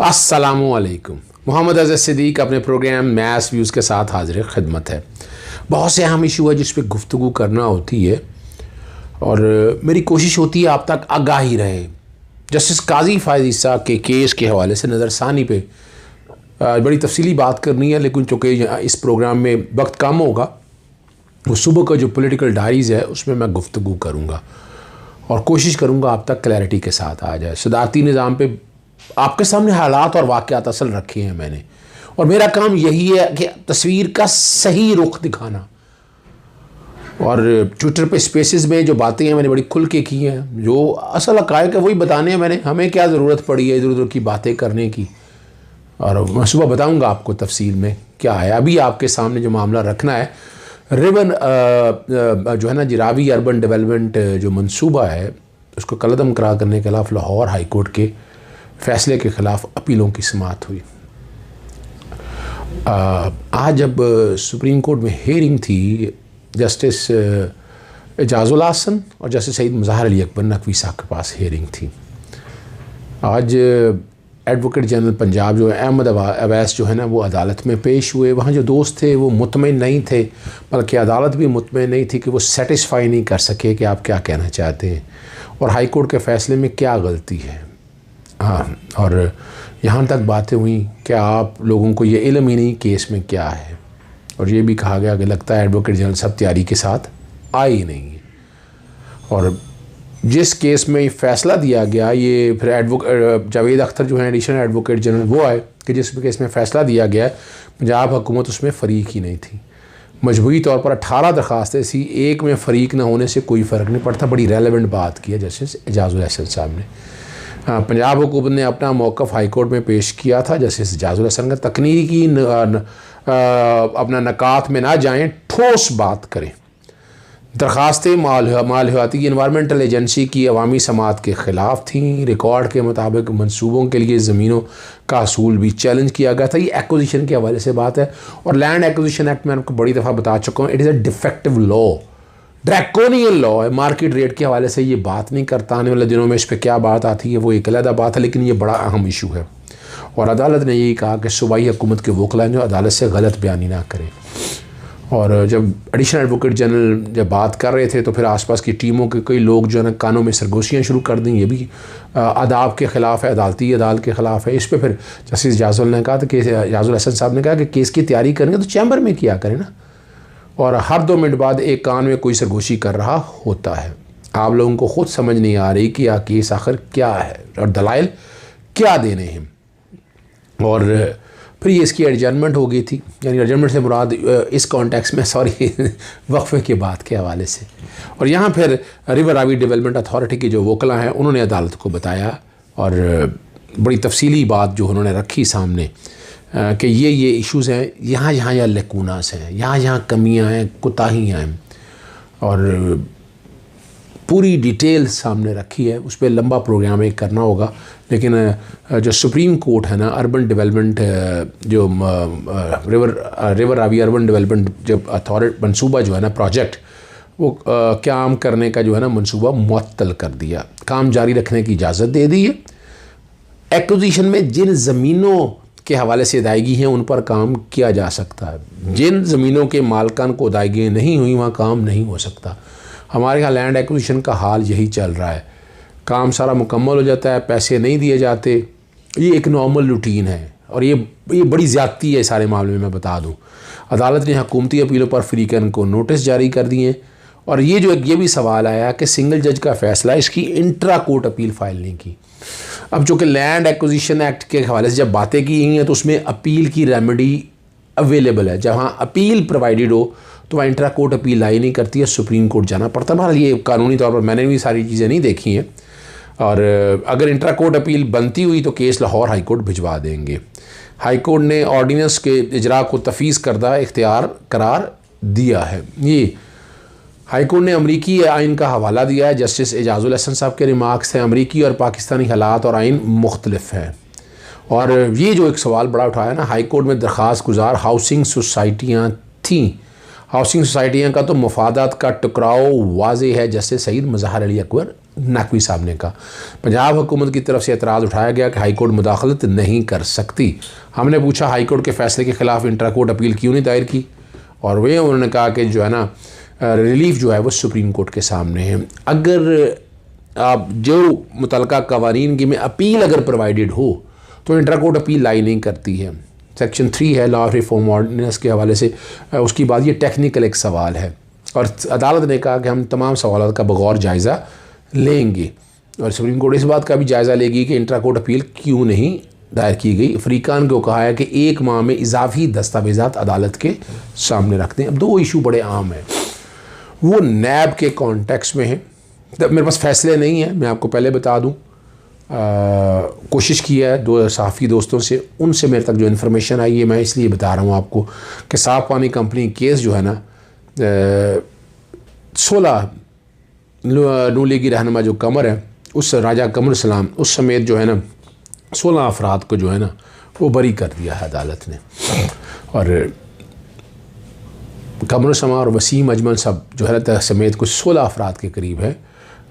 अस्सलामुअलैकुम। मोहम्मद अज़हर सिद्दीक़ अपने programme maths views के साथ हाजिर खिदमत है। बहुत से अहम इशू है जिस पे गुफ्तगू करना होती है और मेरी कोशिश होती है आप तक आगाही रहे। जस्टिस काजी फ़ायज़ ईसा के केस के हवाले से नज़रसानी पे बड़ी तफसीली बात करनी है, लेकिन चूँकि इस प्रोग्राम में वक्त कम होगा, वो सुबह का जो पॉलिटिकल डायरीज़ है उसमें मैं गुफ्तगू करूँगा और कोशिश करूँगा आप तक क्लैरिटी के साथ आ जाए। सदारती निज़ाम पे आपके सामने हालात और वाक़यात असल रखे हैं मैंने, और मेरा काम यही है कि तस्वीर का सही रुख दिखाना। और ट्विटर पे स्पेसेस में जो बातें हैं मैंने बड़ी खुल के की हैं, जो असल हक़ाइक़ है वही बताने हैं मैंने। हमें क्या ज़रूरत पड़ी है इधर उधर की बातें करने की, और मैं सुबह बताऊँगा आपको तफसील में क्या है। अभी आपके सामने जो मामला रखना है, रिबन जो है ना जिरावी अर्बन डेवलपमेंट जो मंसूबा है उसको कलअदम करार करने के खिलाफ लाहौर हाई कोर्ट के फ़ैसले के ख़िलाफ़ अपीलों की समाअत हुई। आज जब सुप्रीम कोर्ट में हेयरिंग थी, जस्टिस एजाजुल हसन और जस्टिस सईद मुज़ाहिर अली अकबर नकवी साहब के पास हेयरिंग थी। आज एडवोकेट जनरल पंजाब जो अहमद अवैस जो है ना वो अदालत में पेश हुए। वहाँ जो दोस्त थे वो मुतमईन नहीं थे, बल्कि अदालत भी मुतमईन नहीं थी कि वो सेटिस्फाई नहीं कर सके कि आप क्या कहना चाहते हैं और हाई कोर्ट के फ़ैसले में क्या गलती है। हाँ, और यहाँ तक बातें हुई कि आप लोगों को ये इल्म ही नहीं केस में क्या है, और ये भी कहा गया कि लगता है एडवोकेट जनरल सब तैयारी के साथ आए ही नहीं है। और जिस केस में फ़ैसला दिया गया, ये फिर जावेद अख्तर जो है एडिशनल एडवोकेट जनरल वो आए कि जिस केस में फ़ैसला दिया गया पंजाब हुकूमत उसमें फ़रीक ही नहीं थी। मजबूरी तौर पर 18 दरख्वास्तें थी, एक में फ़रीक ना होने से कोई फ़र्क नहीं पड़ता। बड़ी रेलेवेंट बात की है जस्टिस एजाजुल हसन साहब ने। पंजाब हुकूमत ने अपना मौक़िफ़ हाई कोर्ट में पेश किया था। जस्टिस एजाजुल हसन का तकनीकी अपना नकात में ना जाएं, ठोस बात करें। दरख्वास्तें मालहयाती इन्वायरमेंटल एजेंसी की अवामी समात के ख़िलाफ़ थीं। रिकॉर्ड के मुताबिक मनसूबों के लिए ज़मीनों का असूल भी चैलेंज किया गया था। ये एक्विजिशन के हवाले से बात है, और लैंड एक्विजिशन एक्ट में आपको बड़ी दफ़ा बता चुका हूँ, it is a defective law, draconian law है। मार्केट रेट के हवाले से ये बात नहीं करता। आने वाले दिनों में इस पर क्या बात आती है वो एक अलग बात है, लेकिन ये बड़ा अहम इशू है। और अदालत ने यही कहा कि सूबाई हुकूमत के वकला जो अदालत से गलत बयानी ना करें। और जब एडिशनल एडवोकेट जनरल जब बात कर रहे थे तो फिर आसपास की टीमों के कई लोग जो है ना कानों में सरगोशियाँ शुरू कर दी। ये भी आदाब के ख़िलाफ़ है, अदालती अदालत के ख़िलाफ़ है। इस पर फिर जस्टिस एजाजुल ने कहा था कि एजाजुल हसन साहब ने कहा कि केस की तैयारी करेंगे तो चैम्बर में किया करें ना, और हर 2 मिनट बाद एक कान में कोई सरगोशी कर रहा होता है। आप लोगों को ख़ुद समझ नहीं आ रही कि केस आखिर क्या है और दलाइल क्या देने हैं। और फिर ये इसकी एडजर्नमेंट हो गई थी, यानी एडजर्नमेंट से मुराद इस कॉन्टेक्स्ट में वक्फे के बाद के हवाले से। और यहाँ फिर रिवर रावी डेवलपमेंट अथॉरिटी के जो वकला हैं उन्होंने अदालत को बताया, और बड़ी तफसीली बात जो उन्होंने रखी सामने कि ये इश्यूज़ हैं, यहाँ लकूनास हैं, यहाँ कमियाँ हैं, कोताहियाँ हैं, और पूरी डिटेल सामने रखी है। उस पर लंबा प्रोग्राम एक करना होगा, लेकिन जो सुप्रीम कोर्ट है ना, अर्बन डेवलपमेंट जो रिवर रावी अर्बन डेवलपमेंट जब अथॉरिटी मंसूबा जो है ना प्रोजेक्ट, वो काम करने का जो है ना मंसूबा मुअत्तल कर दिया, काम जारी रखने की इजाज़त दे दी है। एक्विजिशन में जिन ज़मीनों के हवाले से अदायगी हैं उन पर काम किया जा सकता है, जिन ज़मीनों के मालकान को अदायगी नहीं हुई वहाँ काम नहीं हो सकता। हमारे यहाँ लैंड एक्विजिशन का हाल यही चल रहा है, काम सारा मुकम्मल हो जाता है, पैसे नहीं दिए जाते। ये एक नॉर्मल रूटीन है, और ये बड़ी ज़्यादती है सारे मामले में। मैं बता दूँ, अदालत ने हुकूमती अपीलों पर फ्रीकन को नोटिस जारी कर दिए। और ये भी सवाल आया कि सिंगल जज का फ़ैसला, इसकी इंट्रा कोर्ट अपील फाइल नहीं की। अब चूँकि लैंड एक्विजिशन एक्ट के हवाले से जब बातें की गई हैं तो उसमें अपील की रेमेडी अवेलेबल है। जहाँ अपील प्रोवाइडेड हो तो वहाँ इंट्रा कोर्ट अपील लाई नहीं करती है, सुप्रीम कोर्ट जाना पड़ता है। बहरहाल ये कानूनी तौर पर मैंने भी सारी चीज़ें नहीं देखी हैं, और अगर इंट्रा कोर्ट अपील बनती हुई तो केस लाहौर हाई कोर्ट भिजवा देंगे। हाई कोर्ट ने ऑर्डीनेंस के इजरा को तफीज़ करदा इख्तियार करार दिया है। ये हाई कोर्ट ने अमरीकी आइन का हवाला दिया है। जस्टिस एजाजुल हसन साहब के रिमार्क्स हैं, अमरीकी और पाकिस्तानी हालात और आइन मुख्तलिफ हैं। और ये जो एक सवाल बड़ा उठाया ना, हाई कोर्ट में दरख्वास्त गुजार हाउसिंग सोसाइटियाँ थीं, हाउसिंग सोसाइटियों का तो मफादात का टकराव वाज़ेह है, जैसे सईद मज़हर अली अकबर नकवी साहब ने कहा। पंजाब हुकूमत की तरफ से एतराज़ उठाया गया कि हाई कोर्ट मुदाखलत नहीं कर सकती। हमने पूछा हाई कोर्ट के फ़ैसले के ख़िलाफ़ इंट्रा कोर्ट अपील क्यों नहीं दायर की, और वे उन्होंने कहा कि जो है ना रिलीफ जो है वो सुप्रीम कोर्ट के सामने है। अगर आप जो मुतलका कवानीन की में अपील अगर प्रोवाइडेड हो तो इंट्रा कोर्ट अपील लाई नहीं करती है। सेक्शन 3 है लॉ ऑफ रिफॉर्म ऑर्डिनेंस के हवाले से। उसकी बाद ये टेक्निकल एक सवाल है और अदालत ने कहा कि हम तमाम सवाल का बगौर जायज़ा लेंगे, और सुप्रीम कोर्ट इस बात का भी जायज़ा लेगी कि इंट्रा कोर्ट अपील क्यों नहीं दायर की गई। अफ्रीकान को कहा है कि 1 माह में इजाफी दस्तावेज़ात अदालत के सामने रख दें। अब 2 इशू बड़े आम हैं, वो नैब के कॉन्टेक्स्ट में है। मेरे पास फ़ैसले नहीं है, मैं आपको पहले बता दूं। कोशिश की है 2 सहाफ़ी दोस्तों से, उनसे मेरे तक जो इन्फॉर्मेशन आई है मैं इसलिए बता रहा हूँ आपको कि साफ़ पानी कंपनी केस जो है ना 16 नू लीगी रहनुमा जो कमर है, उस राजा कमर सलाम उस समेत जो है ना 16 अफराद को जो है ना वो बरी कर दिया है अदालत ने। और कमर समा और वसीम अजमल सब जो है समेत कुछ 16 अफराद के करीब है,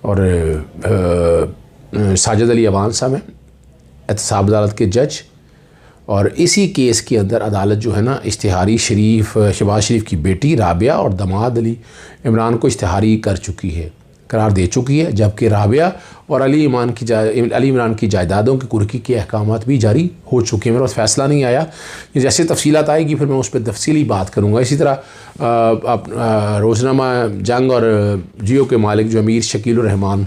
और साजिद अली अवान साहब हैं एहतसाब अदालत के जज। और इसी केस के अंदर अदालत जो है ना इश्तिहारी शहबाज शरीफ की बेटी राबिया और दामाद अली इमरान को इश्तिहारी कर चुकी है, करार दे चुकी है, जबकि राबिया और अली इमरान की जायदादों की कुर्की के अहकाम भी जारी हो चुके हैं। मेरे पास फ़ैसला नहीं आया, ये जैसे तफसीलात आएगी फिर मैं उस पर तफसीली बात करूँगा। इसी तरह रोज़नामा जंग और जियो के मालिक जो अमीर शकील रहमान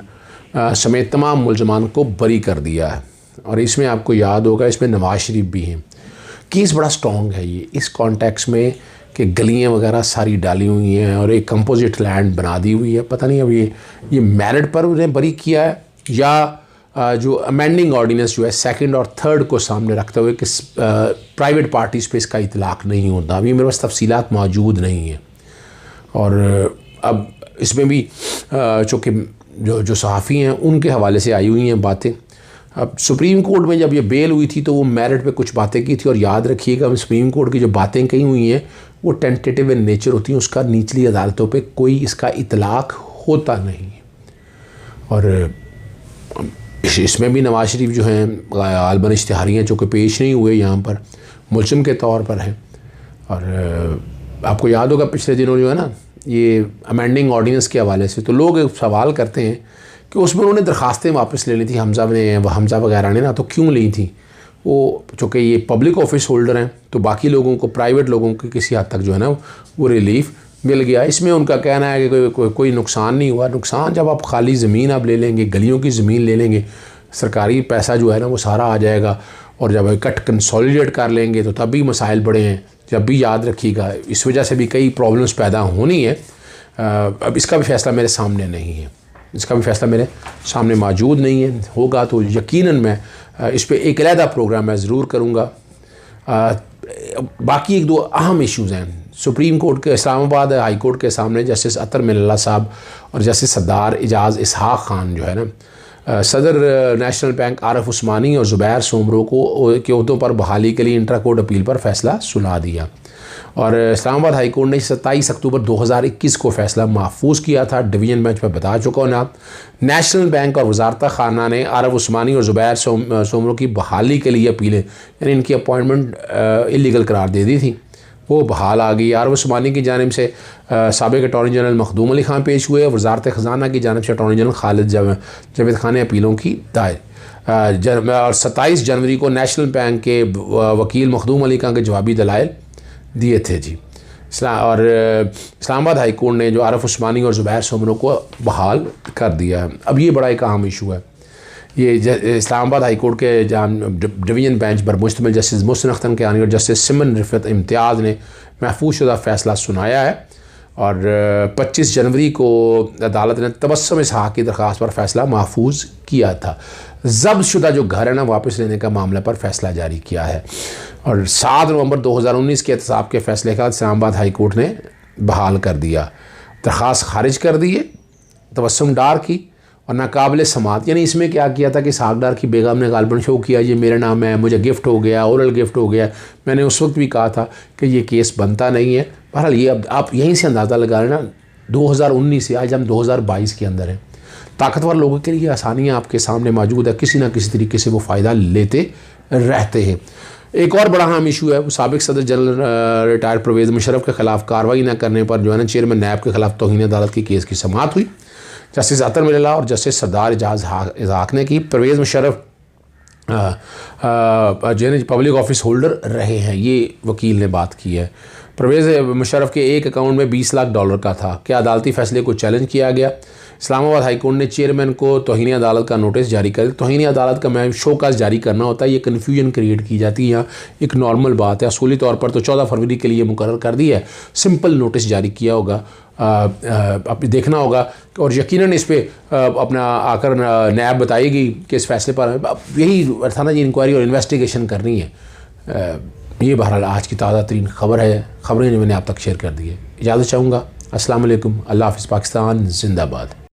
समेत तमाम मुलजमान को बरी कर दिया है, और इसमें आपको याद होगा इसमें नवाज शरीफ भी हैं। केस बड़ा स्ट्रॉन्ग है ये इस कॉन्टेक्स्ट में कि गलियाँ वगैरह सारी डाली हुई हैं और एक कंपोजिट लैंड बना दी हुई है। पता नहीं अब ये मेरिट पर उन्हें बरी किया है या जो अमेंडिंग ऑर्डिनेंस जो है 2nd और 3rd को सामने रखते हुए कि प्राइवेट पार्टीज़ पे इसका इतलाक़ नहीं होता। अभी मेरे पास तफसीलात मौजूद नहीं हैं, और अब इसमें भी चूँकि जो सहाफ़ी हैं उनके हवाले से आई हुई हैं बातें। अब सुप्रीम कोर्ट में जब ये बेल हुई थी तो वो मेरिट पे कुछ बातें की थी, और याद रखिएगा सुप्रीम कोर्ट की जो बातें कही हुई हैं वो टेंटेटिव इन नेचर होती हैं, उसका निचली अदालतों पे कोई इसका इतलाक़ होता नहीं। और इसमें भी नवाज शरीफ जो हैं गालिबन इश्तिहारी हैं जो कि पेश नहीं हुए यहाँ पर, मुलज़िम के तौर पर हैं। और आपको याद होगा पिछले दिनों जो है ना ये अमेंडिंग ऑर्डिनेंस के हवाले से तो लोग सवाल करते हैं कि उसमें उन्होंने दरखास्तें वापस ले ली थी हमज़ा वगैरह ने ना, तो क्यों ली थी वो? चूँकि ये पब्लिक ऑफिस होल्डर हैं तो बाकी लोगों को, प्राइवेट लोगों को किसी हद तक जो है ना वो रिलीफ मिल गया। इसमें उनका कहना है कि कोई नुकसान नहीं हुआ। नुकसान जब आप खाली ज़मीन आप ले लेंगे, गलियों की ज़मीन ले लेंगे, सरकारी पैसा जो है ना वो सारा आ जाएगा, और जब इकट्ठ कंसोलिडेट कर लेंगे तो तब भी मसाइल बड़े हैं। जब भी याद रखिएगा इस वजह से भी कई प्रॉब्लम्स पैदा होनी है। अब इसका भी फ़ैसला मेरे सामने नहीं है, इसका भी फ़ैसला मेरे सामने मौजूद नहीं है। होगा तो यकीनन मैं इस पर एक अलहदा प्रोग्राम मैं ज़रूर करूँगा। बाकी 1-2 अहम इश्यूज़ हैं सुप्रीम कोर्ट के, इस्लामाबाद हाई कोर्ट के सामने जस्टिस अतर मिल्ला साहब और जस्टिस सरदार एजाज़ इसहाक खान जो है ना, सदर नेशनल बैंक आरिफ उस्मानी और ज़ुबैर सोमरो को के ओहदों पर बहाली के लिए इंट्रा कोर्ट अपील पर फ़ैसला सुना दिया। और इस्लामाबाद हाई कोर्ट ने 27 अक्टूबर 2021 को फ़ैसला महफूज किया था। डिवीज़न बेंच में बता चुका हूँ ना, नेशनल बैंक और वजारत खाना ने आरिफ उस्मानी और ज़ुबैर सोमरो की बहाली के लिए अपीलें, यानी इनकी अपॉइंटमेंट इलीगल करार दे दी थी, वो बहाल आ गई। आरिफ उस्मानी की जानिब से साबिक़ अटॉर्नी जनरल मखदूम अली खान पेश हुए, वजारत ख़जाना की जानिब से अटॉर्नी जनरल खालिद जावेद खान ने अपीलों की दायर। और 27 जनवरी को नेशनल बैंक के वकील मखदूम अली खान के जवाबी दलाइल दिए थे जी। और इस्लामाबाद हाई कोर्ट ने जो आरिफ उस्मानी और ज़ुबैर सोमरो को बहाल कर दिया है। अब ये बड़ा एक अहम इशू है। ये इस्लामाबाद हाई कोर्ट के डिवीज़न बेंच पर मुश्तमिल जस्टिस मोहसिन अख्तर कियानी और जस्टिस सिमन रिफत इम्तियाज़ ने महफूज शुदा फ़ैसला सुनाया है। और 25 जनवरी को अदालत ने तबस्सुम इसहाक़ की दरख्वास्त पर फ़ैसला महफूज किया था। ज़ब्त शुदा जो घर है ना वापस लेने का मामले पर फ़ैसला जारी किया है। और 7 नवंबर 2019 के एहतसाब के फ़ैसले के बाद इस्लामाबाद हाई कोर्ट ने बहाल कर दिया, दरख्वास्त खारिज कर दी है, तबस्सुम डार की, और नाकाबिल समात। यानी इसमें क्या किया था कि इसहाक की बेगम ने गालिबन शो किया, ये मेरा नाम है, मुझे गिफ्ट हो गया, ओरल गिफ्ट हो गया। मैंने उस वक्त भी कहा था कि ये केस बनता नहीं है। बहरहाल ये अब आप यहीं से अंदाज़ा लगा लेना, 2019 से आज हम 2022 के अंदर हैं। ताकतवर लोगों के लिए आसानियाँ आपके सामने मौजूद है, किसी ना किसी तरीके से वो फ़ायदा लेते रहते हैं। एक और बड़ा अहम इशू है, वो साबिक सदर जनरल रिटायर्ड परवेज़ मुशर्रफ के ख़िलाफ़ कार्रवाई न करने पर जो है ना चेयरमैन नैब के ख़िलाफ़ तौहीन अदालत की केस की समाअत हुई। जस्टिस अतर मिल्ला और जस्टिस सरदार इजाज़ ने की। परवेज़ मुशर्रफ जो पब्लिक ऑफिस होल्डर रहे हैं, ये वकील ने बात की है। परवेज़ मुशर्रफ के एक अकाउंट में $20 लाख का था। क्या अदालती फ़ैसले को चैलेंज किया गया। इस्लामाबाद हाई कोर्ट ने चेयरमैन को तौहीन अदालत का नोटिस जारी कर। तौहीन अदालत का मैं शोकाज जारी करना होता है, ये कन्फ्यूजन क्रिएट की जाती है। यहाँ एक नॉर्मल बात है, असूली तौर पर तो 14 फरवरी के लिए मुकर्रर कर दी है, सिंपल नोटिस जारी किया होगा। अब देखना होगा और यकीनन इस पर अपना आकर नैब बताएगी कि इस फैसले पर यही था ना, ये इंक्वायरी और इन्वेस्टिगेशन करनी है। ये बहरहाल आज की ताज़ा तरीन खबर है, खबरें जो मैंने आप तक शेयर कर दी है। इजाज़त चाहूँगा। अस्सलाम वालेकुम, अल्लाह हाफ़िज़, पाकिस्तान जिंदाबाद।